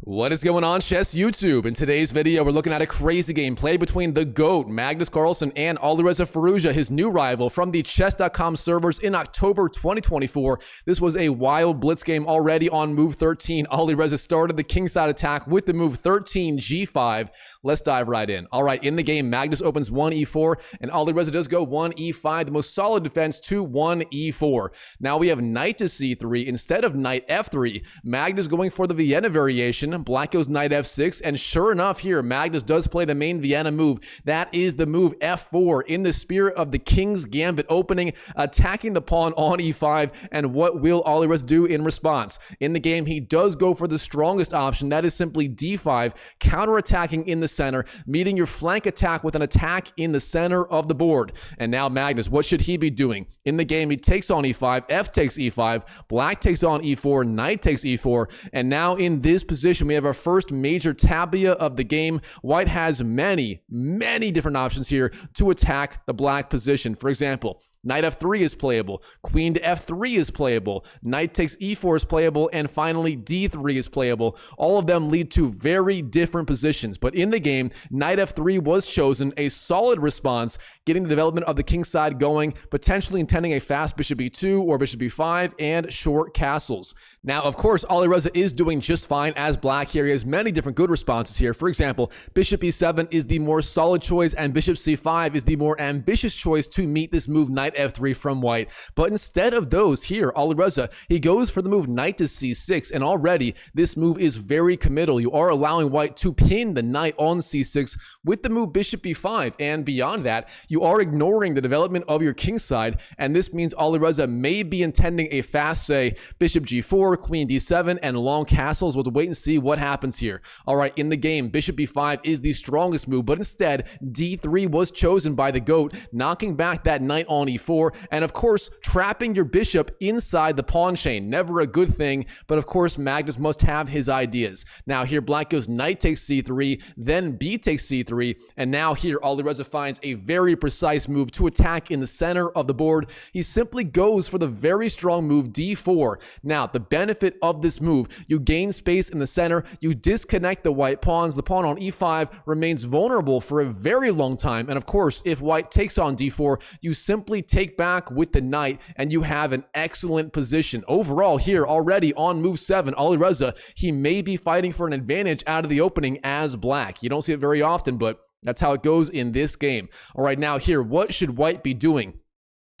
What is going on, Chess YouTube? In today's video, we're looking at a crazy game play between the GOAT, Magnus Carlsen, and Alireza Firouzja, his new rival, from the chess.com servers in October 2024. This was a wild blitz game already on move 13. Alireza started the kingside attack with the move 13 g5. Let's dive right in. All right, in the game, Magnus opens 1 e4, and Alireza does go 1 e5, the most solid defense, to 1 e4. Now we have knight to c3 instead of knight f3. Magnus going for the Vienna variation. Black goes knight f6, and sure enough here, Magnus does play the main Vienna move. That is the move f4 in the spirit of the King's Gambit opening, attacking the pawn on e5, and what will Alireza do in response? In the game, he does go for the strongest option, that is simply d5, counterattacking in the center, meeting your flank attack with an attack in the center of the board. And now Magnus, what should he be doing? In the game, he takes on e5, f takes e5, black takes on e4, knight takes e4, and now in this position, we have our first major tabia of the game. White has many different options here to attack the black position. For example, knight f3 is playable, queen to f3 is playable, knight takes e4 is playable, and finally d3 is playable. All of them lead to very different positions, but in the game, knight f3 was chosen, a solid response, getting the development of the king side going, potentially intending a fast bishop e2 or bishop e5 and short castles. Now, of course, Alireza is doing just fine as black here. He has many different good responses here. For example, bishop e7 is the more solid choice, and bishop c5 is the more ambitious choice to meet this move knight f3 from white. But instead of those here, Alireza, he goes for the move knight to c6, and already this move is very committal. You are allowing white to pin the knight on c6 with the move bishop e5, and beyond that, you are ignoring the development of your king side, and this means Alireza may be intending a fast, say, bishop g4, queen d7, and long castles. We'll wait and see what happens here. All right, in the game, bishop e5 is the strongest move, but instead, d3 was chosen by the GOAT, knocking back that knight on e4, and of course, trapping your bishop inside the pawn chain. Never a good thing, but of course, Magnus must have his ideas. Now here, black goes knight takes c3, then b takes c3, and now here, Alireza finds a very precise move to attack in the center of the board. He simply goes for the very strong move d4. Now, the benefit of this move, you gain space in the center, you disconnect the white pawns, the pawn on e5 remains vulnerable for a very long time, and of course, if white takes on d4, you simply take back with the knight, and you have an excellent position. Overall here, already on move 7, Alireza, he may be fighting for an advantage out of the opening as black. You don't see it very often, but that's how it goes in this game. All right, now here, what should white be doing?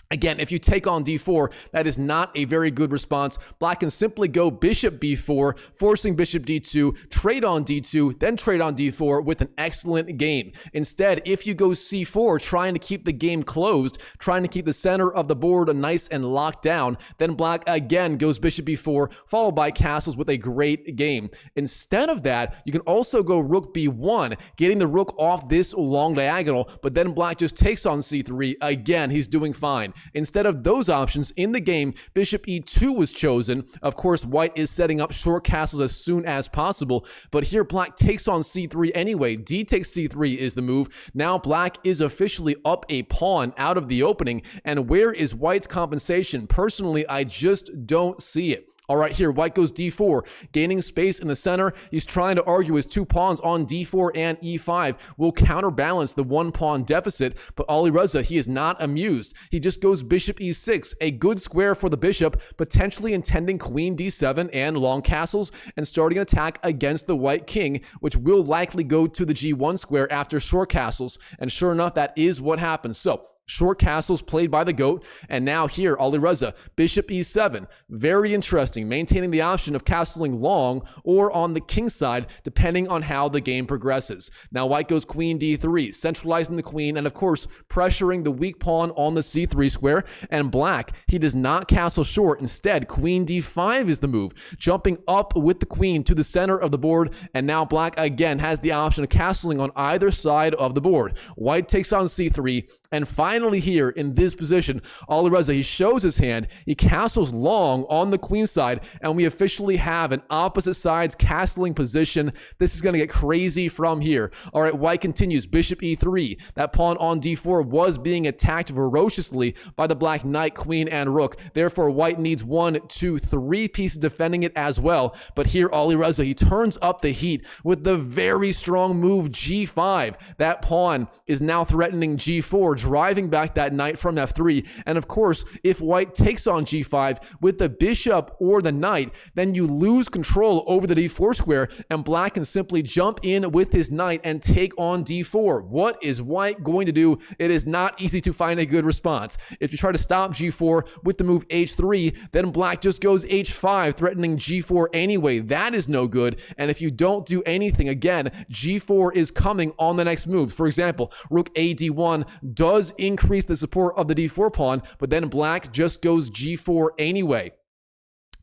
Again, if you take on d4, that is not a very good response. Black can simply go bishop b4, forcing bishop d2, trade on d2, then trade on d4 with an excellent game. Instead, if you go c4, trying to keep the game closed, trying to keep the center of the board nice and locked down, then black again goes bishop b4, followed by castles with a great game. Instead of that, you can also go rook b1, getting the rook off this long diagonal, but then black just takes on c3. Again, he's doing fine. Instead of those options in the game, bishop e2 was chosen. Of course, white is setting up short castles as soon as possible, but here black takes on c3 anyway. D takes c3 is the move. Now black is officially up a pawn out of the opening, and where is white's compensation? Personally, I just don't see it. All right, here, white goes d4, gaining space in the center. He's trying to argue his two pawns on d4 and e5 will counterbalance the one pawn deficit, but Alireza, he is not amused. He just goes bishop e6, a good square for the bishop, potentially intending queen d7 and long castles, and starting an attack against the white king, which will likely go to the g1 square after short castles, and sure enough, that is what happens. So, short castles played by the GOAT, and now here, Alireza, bishop e7. Very interesting, maintaining the option of castling long or on the king side, depending on how the game progresses. Now white goes queen d3, centralizing the queen, and of course, pressuring the weak pawn on the c3 square, and black, he does not castle short. Instead, queen d5 is the move, jumping up with the queen to the center of the board, and now black again has the option of castling on either side of the board. White takes on c3, And finally here in this position, Alireza, he shows his hand, he castles long on the queen side, and we officially have an opposite sides castling position. This is going to get crazy from here. All right, white continues, bishop e3. That pawn on d4 was being attacked ferociously by the black knight, queen, and rook. Therefore, white needs 1, 2, 3 pieces defending it as well. But here, Alireza, he turns up the heat with the very strong move g5. That pawn is now threatening g4, driving back that knight from f3. And of course, if white takes on g5 with the bishop or the knight, then you lose control over the d4 square, and black can simply jump in with his knight and take on d4. What is white going to do? It is not easy to find a good response. If you try to stop g4 with the move h3, then black just goes h5, threatening g4 anyway. That is no good. And if you don't do anything, again, g4 is coming on the next move. For example, rook a d1 does increase the support of the d4 pawn, but then black just goes g4 anyway.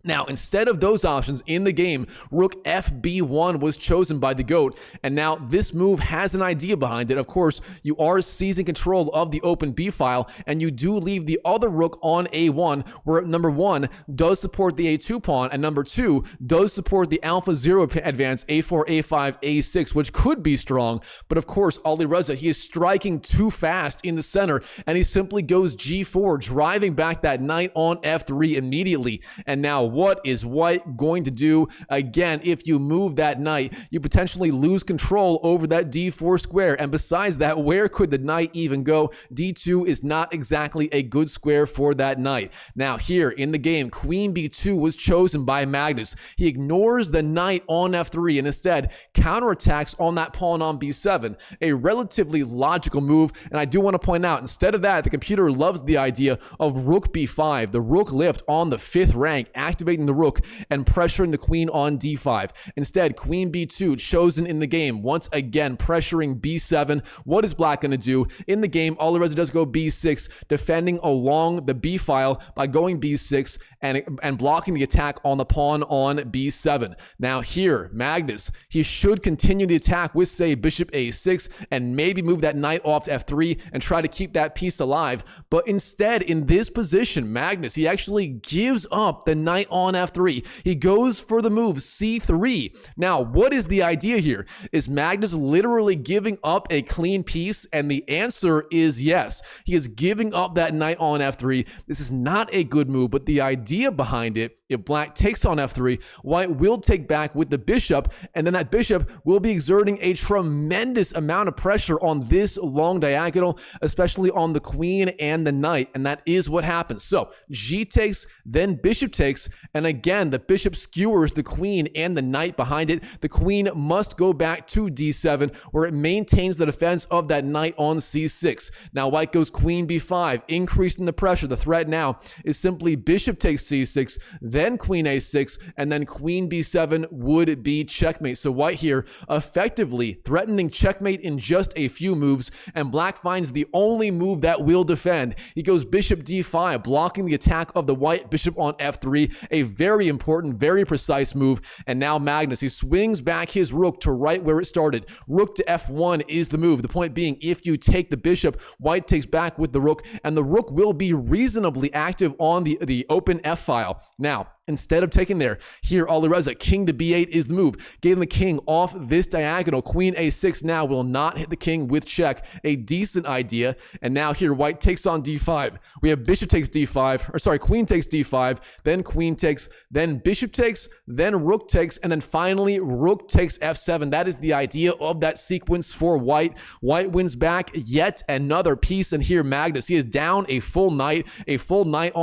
Now, instead of those options in the game, rook fb1 was chosen by the GOAT, and now this move has an idea behind it. Of course, you are seizing control of the open b file, and you do leave the other rook on a1, where number 1 does support the a2 pawn, and number 2 does support the alpha 0 advance a4, a5, a6, which could be strong. But of course, Alireza, he is striking too fast in the center, and he simply goes g4, driving back that knight on f3 immediately. And now, what is white going to do? Again, if you move that knight, you potentially lose control over that d4 square. And besides that, where could the knight even go? d2 is not exactly a good square for that knight. Now here in the game, queen b2 was chosen by Magnus. He ignores the knight on f3 and instead counterattacks on that pawn on b7. A relatively logical move. And I do want to point out, instead of that, the computer loves the idea of rook b5, the rook lift on the 5th rank, activating the rook and pressuring the queen on d5. Instead, queen b2 chosen in the game, once again pressuring b7. What is black going to do? In the game, Alireza does go b6, defending along the b file by going b6 and blocking the attack on the pawn on b7. Now here, Magnus, he should continue the attack with, say, bishop a6 and maybe move that knight off to f3 and try to keep that piece alive. But instead, in this position, Magnus, he actually gives up the knight on f3. He goes for the move c3. Now, what is the idea here? Is Magnus literally giving up a clean piece? And the answer is yes. He is giving up that knight on f3. This is not a good move, but the idea behind it, if black takes on f3, white will take back with the bishop, and then that bishop will be exerting a tremendous amount of pressure on this long diagonal, especially on the queen and the knight, and that is what happens. So g takes, then bishop takes, and again, the bishop skewers the queen and the knight behind it. The queen must go back to d7, where it maintains the defense of that knight on c6. Now white goes queen b5, increasing the pressure. The threat now is simply bishop takes c6, then queen a6, and then queen b7 would be checkmate. So white here effectively threatening checkmate in just a few moves, and black finds the only move that will defend. He goes bishop d5, blocking the attack of the white bishop on f3, a very important, very precise move. And now Magnus, he swings back his rook to right where it started. Rook to f1 is the move. The point being, if you take the bishop, white takes back with the rook, and the rook will be reasonably active on the open f file. Now, instead of taking there, here Alireza, king to b8 is the move. Getting the king off this diagonal. Queen a6 now will not hit the king with check. A decent idea. And now here, white takes on d5. We have bishop takes d5, or sorry, queen takes d5, then queen takes, then bishop takes, then rook takes, and then finally rook takes f7. That is the idea of that sequence for white. White wins back yet another piece, and here Magnus, he is down a full knight on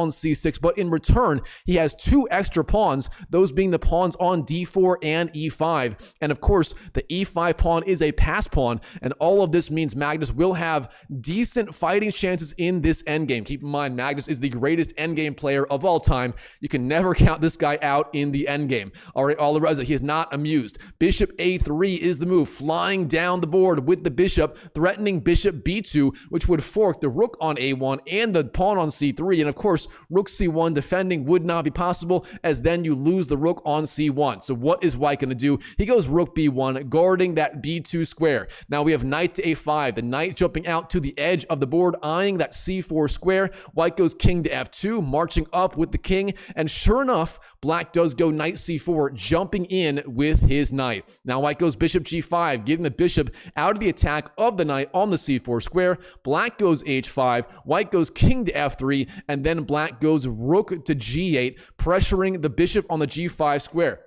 c6, but in return, he has two extra pawns, those being the pawns on d4 and e5. And of course, the e5 pawn is a pass pawn, and all of this means Magnus will have decent fighting chances in this endgame. Keep in mind, Magnus is the greatest endgame player of all time. You can never count this guy out in the endgame. All right, Alireza, he is not amused. Bishop a3 is the move, flying down the board with the bishop, threatening bishop b2, which would fork the rook on a1 and the pawn on c3. And of course, rook c1 defending would not be possible. castle, as then you lose the rook on c1. So what is white going to do? He goes rook b1, guarding that b2 square. Now we have knight to a5, the knight jumping out to the edge of the board, eyeing that c4 square. White goes king to f2, marching up with the king, and sure enough, black does go knight c4, jumping in with his knight. Now white goes bishop g5, getting the bishop out of the attack of the knight on the c4 square. Black goes h5, white goes king to f3, and then black goes rook to g8, pressuring the bishop on the g5 square.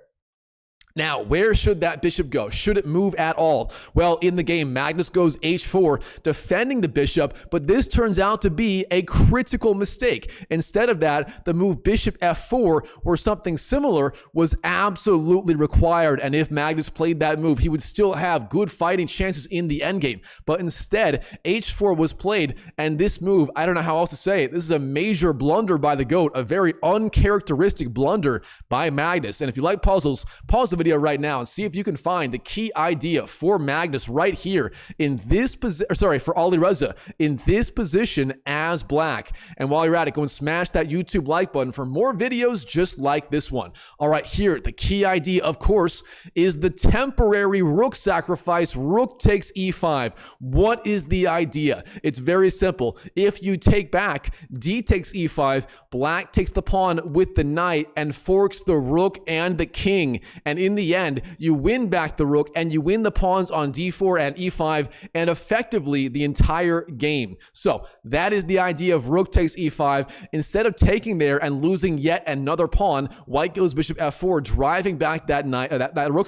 Now, where should that bishop go? Should it move at all? Well, in the game, Magnus goes h4, defending the bishop, but this turns out to be a critical mistake. Instead of that, the move bishop f4, or something similar, was absolutely required, and if Magnus played that move, he would still have good fighting chances in the endgame. But instead, h4 was played, and this move, I don't know how else to say it, this is a major blunder by the GOAT, a very uncharacteristic blunder by Magnus. And if you like puzzles, pause the video right now and see if you can find the key idea for Magnus right here in this position, for Alireza in this position as black. And while you're at it, go and smash that YouTube like button for more videos just like this one. All right, here, the key idea, of course, is the temporary rook sacrifice. Rook takes e5. What is the idea? It's very simple. If you take back, d takes e5, black takes the pawn with the knight and forks the rook and the king. And in the end, you win back the rook and you win the pawns on d4 and e5 and effectively the entire game. So that is the idea of rook takes e5. Instead of taking there and losing yet another pawn, white goes bishop f4, driving back that knight, that rook,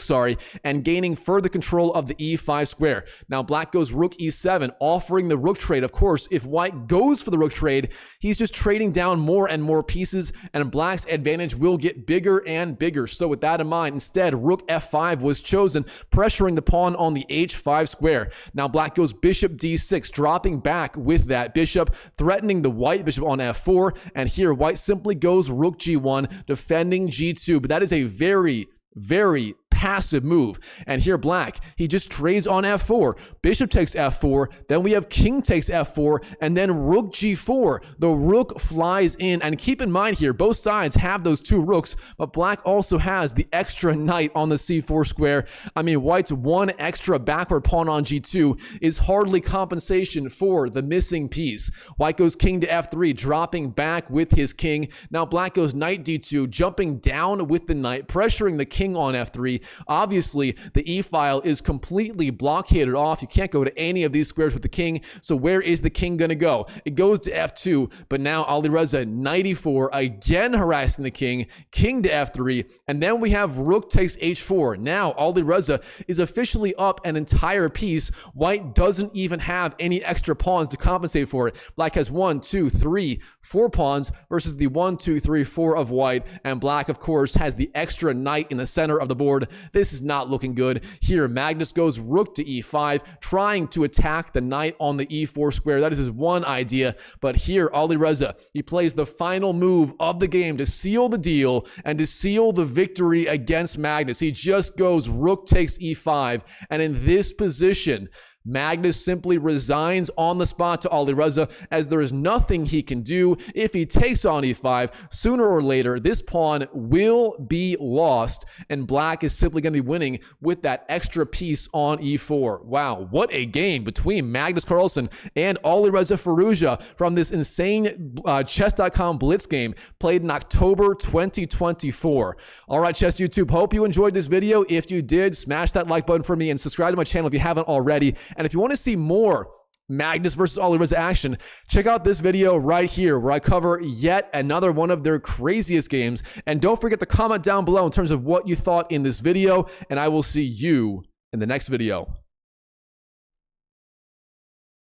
and gaining further control of the e5 square. Now black goes rook e7, offering the rook trade. Of course, if white goes for the rook trade, he's just trading down more and more pieces, and black's advantage will get bigger and bigger. So with that in mind, instead, rook f5 was chosen, pressuring the pawn on the h5 square. Now black goes bishop d6, dropping back with that bishop, threatening the white bishop on f4, and here white simply goes rook g1, defending g2. But that is a very, very passive move. And here black, he just trades on f4. Bishop takes f4, then we have king takes f4, and then rook g4. The rook flies in, and keep in mind here, both sides have those two rooks, but black also has the extra knight on the c4 square. I mean, white's one extra backward pawn on g2 is hardly compensation for the missing piece. White goes king to f3, dropping back with his king. Now black goes knight d2, jumping down with the knight, pressuring the king on f3. Obviously, the e-file is completely blockaded off. You can't go to any of these squares with the king. So where is the king going to go? It goes to f2, but now Alireza, knight e4, again harassing the king, king to f3, and then we have rook takes h4. Now Alireza is officially up an entire piece. White doesn't even have any extra pawns to compensate for it. Black has 1, 2, 3, 4 pawns versus the 1, 2, 3, 4 of white, and black, of course, has the extra knight in the center of the board. This is not looking good. Here, Magnus goes rook to e5, trying to attack the knight on the e4 square. That is his one idea. But here, Alireza, he plays the final move of the game to seal the deal and to seal the victory against Magnus. He just goes rook takes e5, and in this position, Magnus simply resigns on the spot to Alireza, as there is nothing he can do. If he takes on e5, sooner or later, this pawn will be lost, and black is simply going to be winning with that extra piece on e4. Wow, what a game between Magnus Carlsen and Alireza Firouzja from this insane chess.com blitz game played in October 2024. All right, Chess YouTube, hope you enjoyed this video. If you did, smash that like button for me and subscribe to my channel if you haven't already. And if you want to see more Magnus versus Alireza action, check out this video right here where I cover yet another one of their craziest games. And don't forget to comment down below in terms of what you thought in this video, and I will see you in the next video.